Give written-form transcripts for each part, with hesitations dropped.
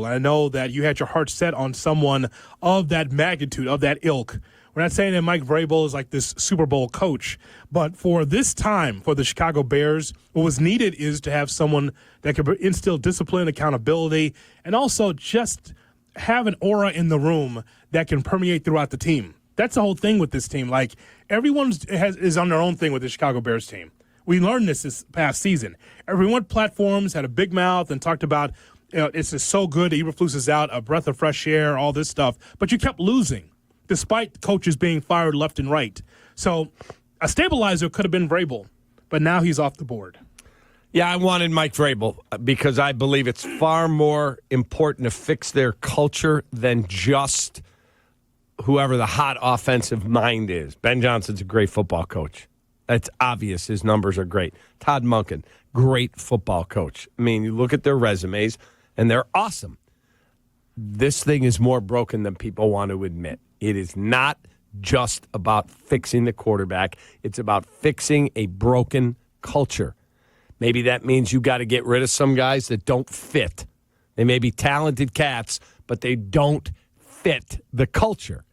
And I know that you had your heart set on someone of that magnitude, of that ilk. We're not saying that Mike Vrabel is like this Super Bowl coach, but for this time, for the Chicago Bears, what was needed is to have someone that could instill discipline, accountability, and also just have an aura in the room that can permeate throughout the team. That's the whole thing with this team. Like, everyone is on their own thing with the Chicago Bears team. We learned this past season. Everyone platforms, had a big mouth, and talked about, it's just so good, Eberflus is out, a breath of fresh air, all this stuff. But you kept losing, despite coaches being fired left and right. So a stabilizer could have been Vrabel, but now he's off the board. Yeah, I wanted Mike Vrabel because I believe it's far more important to fix their culture than just whoever the hot offensive mind is. Ben Johnson's a great football coach. It's obvious his numbers are great. Todd Monken, great football coach. I mean, you look at their resumes, and they're awesome. This thing is more broken than people want to admit. It is not just about fixing the quarterback. It's about fixing a broken culture. Maybe that means you got to get rid of some guys that don't fit. They may be talented cats, but they don't fit the culture.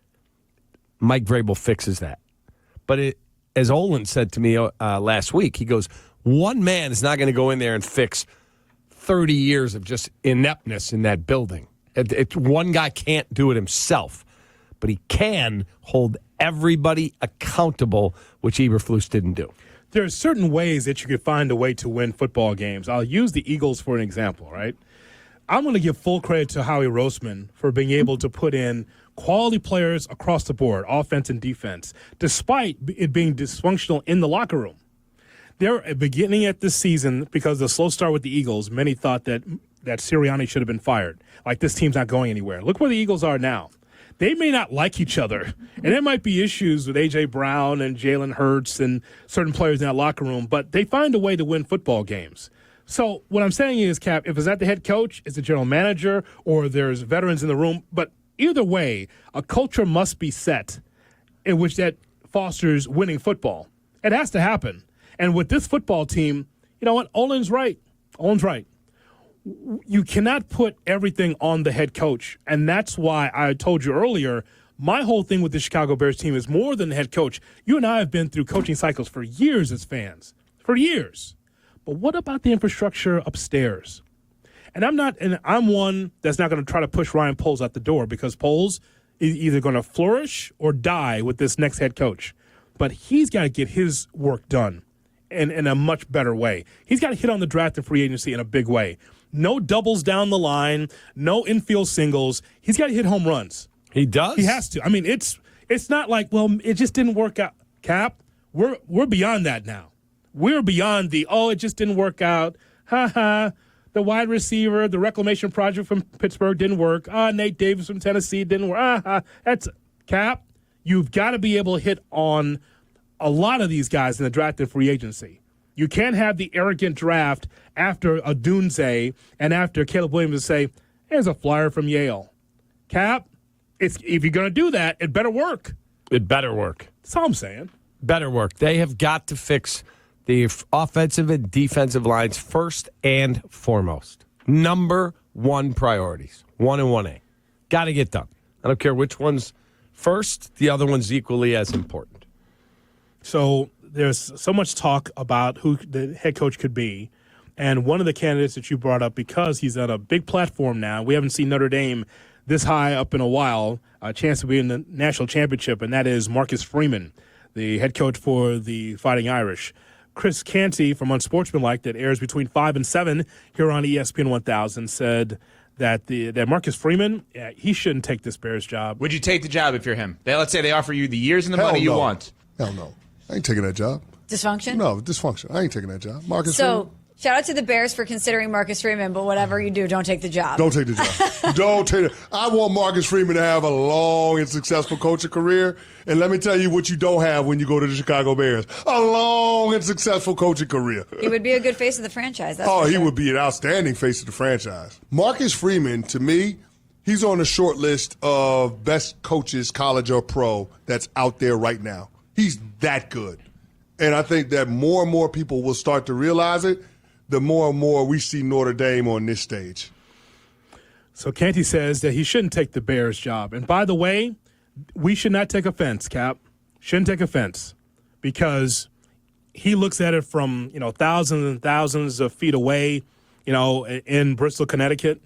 Mike Vrabel fixes that. But as Olin said to me last week, he goes, one man is not going to go in there and fix 30 years of just ineptness in that building. One guy can't do it himself, but he can hold everybody accountable, which Eberflus didn't do. There are certain ways that you could find a way to win football games. I'll use the Eagles for an example, right? I'm going to give full credit to Howie Roseman for being able to put in quality players across the board, offense and defense, despite it being dysfunctional in the locker room. They're beginning at this season, because of the slow start with the Eagles, many thought that Sirianni should have been fired. Like, this team's not going anywhere. Look where the Eagles are now. They may not like each other, and there might be issues with A.J. Brown and Jalen Hurts and certain players in that locker room, but they find a way to win football games. So what I'm saying is, Cap, if it's at the head coach, it's the general manager, or there's veterans in the room, but either way, a culture must be set in which that fosters winning football. It has to happen. And with this football team, you know what? Olin's right. Olin's right. You cannot put everything on the head coach. And that's why I told you earlier, my whole thing with the Chicago Bears team is more than the head coach. You and I have been through coaching cycles for years as fans. For years. But what about the infrastructure upstairs? And I'm one that's not going to try to push Ryan Poles out the door, because Poles is either going to flourish or die with this next head coach. But he's got to get his work done in a much better way. He's got to hit on the draft and free agency in a big way. No doubles down the line, no infield singles. He's got to hit home runs. He does? He has to. I mean, it's not like, well, it just didn't work out. Cap, we're beyond that now. We're beyond it just didn't work out. Ha. The wide receiver, the reclamation project from Pittsburgh didn't work. Nate Davis from Tennessee didn't work. That's Cap. You've got to be able to hit on a lot of these guys in the draft and free agency. You can't have the arrogant draft after a Dunze and after Caleb Williams say, here's a flyer from Yale. Cap, if you're going to do that, it better work. It better work. That's all I'm saying. Better work. They have got to fix the offensive and defensive lines first and foremost. Number one priorities. 1 and 1A. Got to get done. I don't care which one's first. The other one's equally as important. So there's so much talk about who the head coach could be. And one of the candidates that you brought up, because he's on a big platform now, we haven't seen Notre Dame this high up in a while, a chance to be in the national championship, and that is Marcus Freeman, the head coach for the Fighting Irish. Chris Canty from Unsportsmanlike, that airs between 5 and 7 here on ESPN 1000, said that that Marcus Freeman, he shouldn't take this Bears job. Would you take the job if you're him? Let's say they offer you the years and the money you want. Hell no. I ain't taking that job. Dysfunction? No, dysfunction. I ain't taking that job. Marcus So, Freeman. shout out to the Bears for considering Marcus Freeman, but whatever you do, don't take the job. Don't take the job. Don't take it. I want Marcus Freeman to have a long and successful coaching career. And let me tell you what you don't have when you go to the Chicago Bears. A long and successful coaching career. He would be a good face of the franchise. That's he for sure. would be an outstanding face of the franchise. Marcus Freeman, to me, he's on the short list of best coaches, college or pro, that's out there right now. He's that good. And I think that more and more people will start to realize it, the more and more we see Notre Dame on this stage. So Canty says that he shouldn't take the Bears job. And by the way, we should not take offense, Cap. Shouldn't take offense because he looks at it from, thousands and thousands of feet away, in Bristol, Connecticut.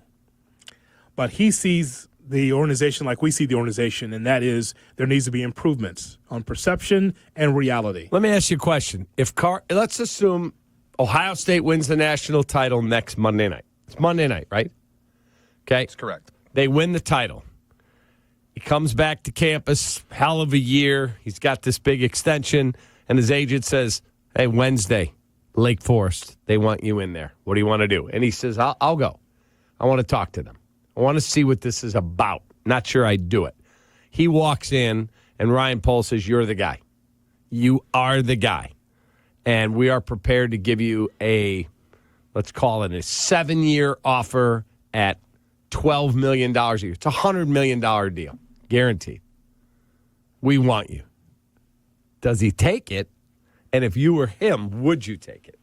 But he sees the organization like we see the organization, and that is there needs to be improvements on perception and reality. Let me ask you a question. Let's assume Ohio State wins the national title next Monday night. It's Monday night, right? Okay. That's correct. They win the title. He comes back to campus, hell of a year. He's got this big extension, and his agent says, hey, Wednesday, Lake Forest, they want you in there. What do you want to do? And he says, I'll go. I want to talk to them. I want to see what this is about. Not sure I'd do it. He walks in, and Ryan Pohl says, you're the guy. You are the guy. And we are prepared to give you let's call it a 7-year offer at $12 million a year. It's a $100 million deal, guaranteed. We want you. Does he take it? And if you were him, would you take it?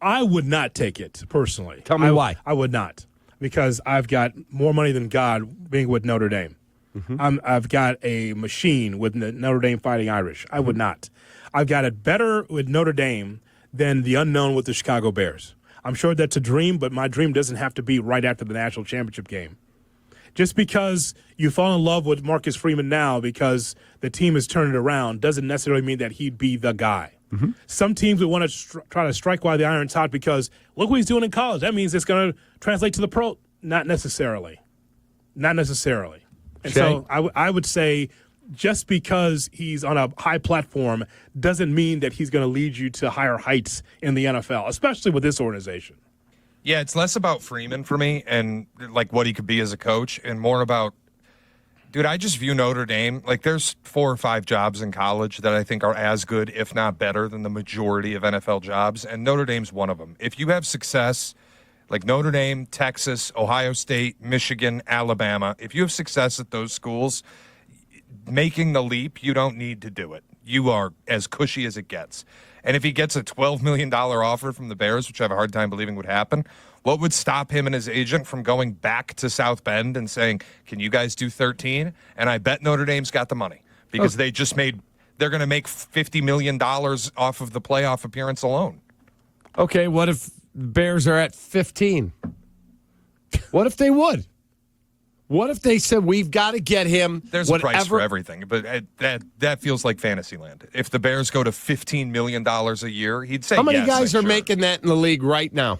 I would not take it, personally. Tell me why. I would not, because I've got more money than God being with Notre Dame. Mm-hmm. I've got a machine with Notre Dame Fighting Irish. I would not. I've got it better with Notre Dame than the unknown with the Chicago Bears. I'm sure that's a dream, but my dream doesn't have to be right after the national championship game. Just because you fall in love with Marcus Freeman now because the team has turned it around doesn't necessarily mean that he'd be the guy. Mm-hmm. Some teams would want to try to strike while the iron's hot because look what he's doing in college. That means it's going to translate to the pro. Not necessarily. Not necessarily. And so I would say just because he's on a high platform doesn't mean that he's going to lead you to higher heights in the NFL, especially with this organization. Yeah, it's less about Freeman for me and like what he could be as a coach and more about, dude, I just view Notre Dame, like there's 4 or 5 jobs in college that I think are as good, if not better, than the majority of NFL jobs, and Notre Dame's one of them. If you have success, like Notre Dame, Texas, Ohio State, Michigan, Alabama, if you have success at those schools, making the leap, you don't need to do it. You are as cushy as it gets. And if he gets a $12 million offer from the Bears, which I have a hard time believing would happen, what would stop him and his agent from going back to South Bend and saying, can you guys do 13? And I bet Notre Dame's got the money because they're going to make $50 million off of the playoff appearance alone. Okay, what if the Bears are at 15? What if they would? What if they said, we've got to get him There's a price for everything, but that feels like Fantasyland. If the Bears go to $15 million a year, he'd say yes. How many guys are sure. making that in the league right now?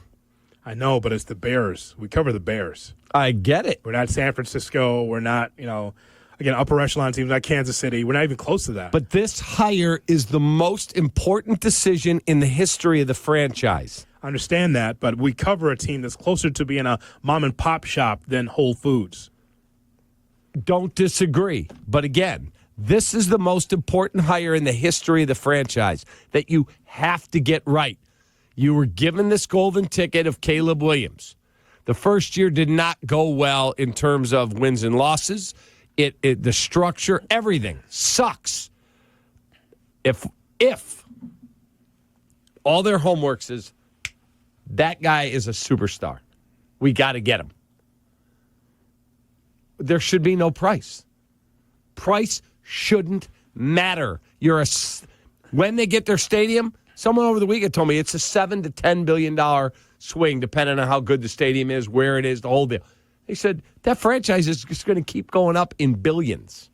I know, but it's the Bears. We cover the Bears. I get it. We're not San Francisco. We're not, again, upper echelon teams, not Kansas City. We're not even close to that. But this hire is the most important decision in the history of the franchise. I understand that, but we cover a team that's closer to being a mom-and-pop shop than Whole Foods. Don't disagree. But again, this is the most important hire in the history of the franchise that you have to get right. You were given this golden ticket of Caleb Williams. The first year did not go well in terms of wins and losses. The structure, everything sucks. If all their homework says that guy is a superstar, we got to get him. There should be no price. Price shouldn't matter. When they get their stadium, someone over the weekend told me it's a $7 to $10 billion swing, depending on how good the stadium is, where it is, the whole deal. They said that franchise is just going to keep going up in billions.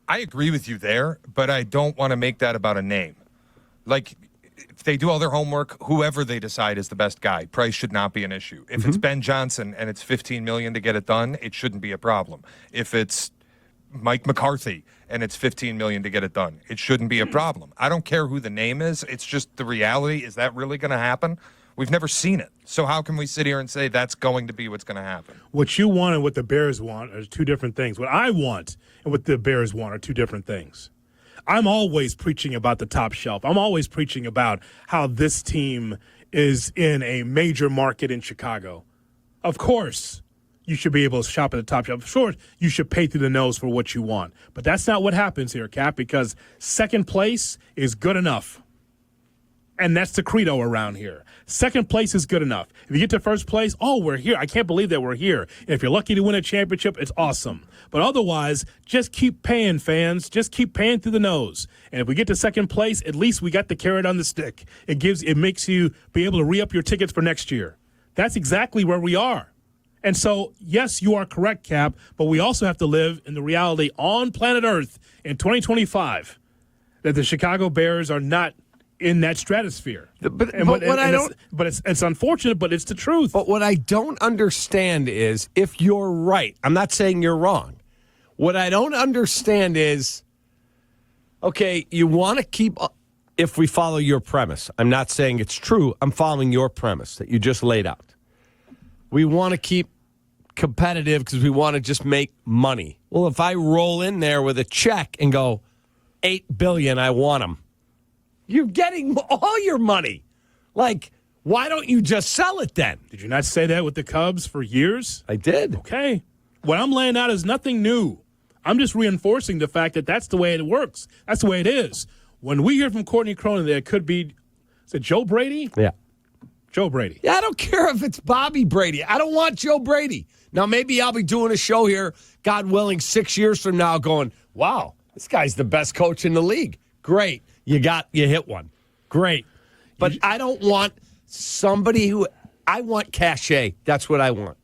I agree with you there, but I don't want to make that about a name. Like, if they do all their homework, whoever they decide is the best guy, price should not be an issue. If it's Ben Johnson and it's $15 million to get it done, it shouldn't be a problem. If it's Mike McCarthy and it's $15 million to get it done, it shouldn't be a problem. I don't care who the name is. It's just the reality. Is that really going to happen? We've never seen it. So how can we sit here and say that's going to be what's going to happen? What you want and what the Bears want are two different things. What I want and what the Bears want are two different things. I'm always preaching about the top shelf. I'm always preaching about how this team is in a major market in Chicago. Of course, you should be able to shop at the top shelf. Sure, you should pay through the nose for what you want. But that's not what happens here, Cap, because second place is good enough. And that's the credo around here. Second place is good enough. If you get to first place, we're here. I can't believe that we're here. And if you're lucky to win a championship, it's awesome. But otherwise, just keep paying, fans. Just keep paying through the nose. And if we get to second place, at least we got the carrot on the stick. It makes you be able to re-up your tickets for next year. That's exactly where we are. And so, yes, you are correct, Cap, but we also have to live in the reality on planet Earth in 2025 that the Chicago Bears are not in that stratosphere. But it's unfortunate, but it's the truth. But what I don't understand is if you're right. I'm not saying you're wrong. What I don't understand is, okay, you want to keep, if we follow your premise. I'm not saying it's true. I'm following your premise that you just laid out. We want to keep competitive because we want to just make money. Well, if I roll in there with a check and go, $8 billion, I want them. You're getting all your money. Like, why don't you just sell it then? Did you not say that with the Cubs for years? I did. Okay. What I'm laying out is nothing new. I'm just reinforcing the fact that that's the way it works. That's the way it is. When we hear from Courtney Cronin that it could be, is it Joe Brady? Yeah. Joe Brady. Yeah, I don't care if it's Bobby Brady. I don't want Joe Brady. Now, maybe I'll be doing a show here, God willing, 6 years from now going, wow, this guy's the best coach in the league. Great. You hit one. Great. But I don't want somebody I want cachet. That's what I want.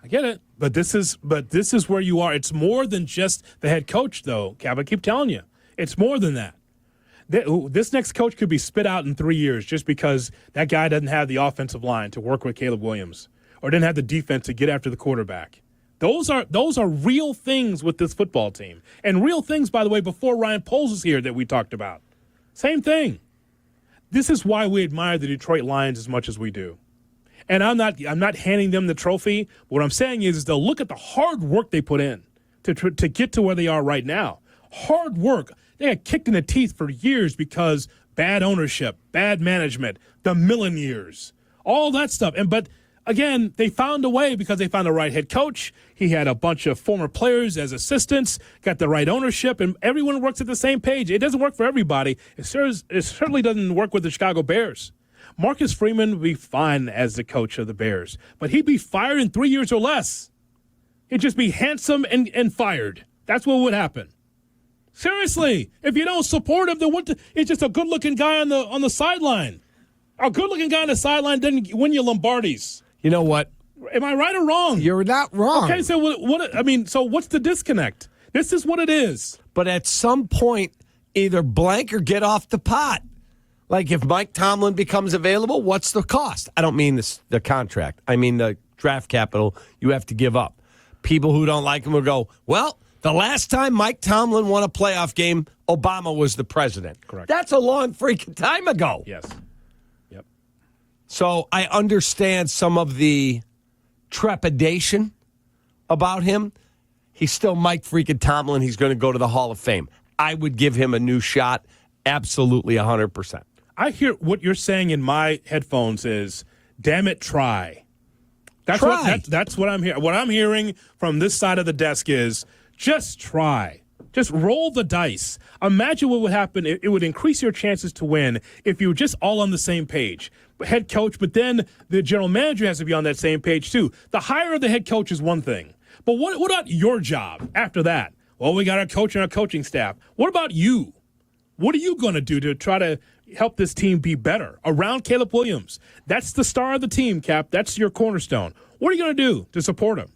I get it. But this is where you are. It's more than just the head coach, though, Cap. I keep telling you. It's more than that. This next coach could be spit out in 3 years just because that guy doesn't have the offensive line to work with Caleb Williams or didn't have the defense to get after the quarterback. Those are real things with this football team. And real things, by the way, before Ryan Poles was here that we talked about. Same thing. This is why we admire the Detroit Lions as much as we do. And I'm not handing them the trophy. What I'm saying is they'll look at the hard work they put in to get to where they are right now. Hard work. They got kicked in the teeth for years because bad ownership, bad management, the Millen years, all that stuff. But again, they found a way because they found the right head coach. He had a bunch of former players as assistants, got the right ownership, and everyone works at the same page. It doesn't work for everybody. It certainly doesn't work with the Chicago Bears. Marcus Freeman would be fine as the coach of the Bears, but he'd be fired in 3 years or less. He'd just be handsome and fired. That's what would happen. Seriously, if you don't support him, then he's just a good-looking guy on the sideline. A good-looking guy on the sideline doesn't win you Lombardis. You know what? Am I right or wrong? You're not wrong. Okay, so so what's the disconnect? This is what it is. But at some point, either blank or get off the pot. Like if Mike Tomlin becomes available, what's the cost? I don't mean the contract. I mean the draft capital you have to give up. People who don't like him will go, well, the last time Mike Tomlin won a playoff game, Obama was the president. Correct. That's a long freaking time ago. Yes. Yep. So I understand some of the trepidation about him. He's still Mike freaking Tomlin. He's going to go to the Hall of Fame. I would give him a new shot. Absolutely 100%. I hear what you're saying in my headphones is, damn it, try. That's what I'm hearing. What I'm hearing from this side of the desk is, just try. Just roll the dice. Imagine what would happen. It would increase your chances to win if you were just all on the same page. Head coach, but then the general manager has to be on that same page too. The hire of the head coach is one thing. But what about your job after that? Well, we got our coach and our coaching staff. What about you? What are you going to do to try to help this team be better around Caleb Williams? That's the star of the team, Cap. That's your cornerstone. What are you going to do to support him?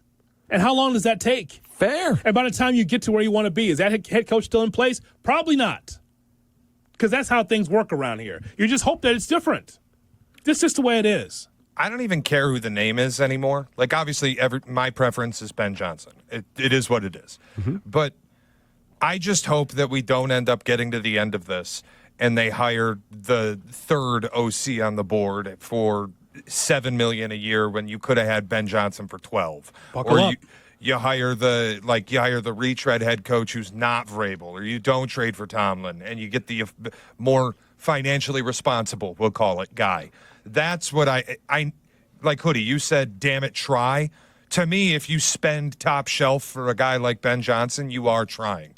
And how long does that take? Fair. And by the time you get to where you want to be, is that head coach still in place? Probably not. Because that's how things work around here. You just hope that it's different. This is just the way it is. I don't even care who the name is anymore. Like, obviously, my preference is Ben Johnson. It is what it is. Mm-hmm. But I just hope that we don't end up getting to the end of this and they hire the third OC on the board for $7 million a year when you could have had Ben Johnson for 12. Buckle up. You hire the retread head coach who's not Vrabel, or you don't trade for Tomlin, and you get the more financially responsible, we'll call it, guy. That's what I like. Hoodie, you said, damn it, try. To me, if you spend top shelf for a guy like Ben Johnson, you are trying.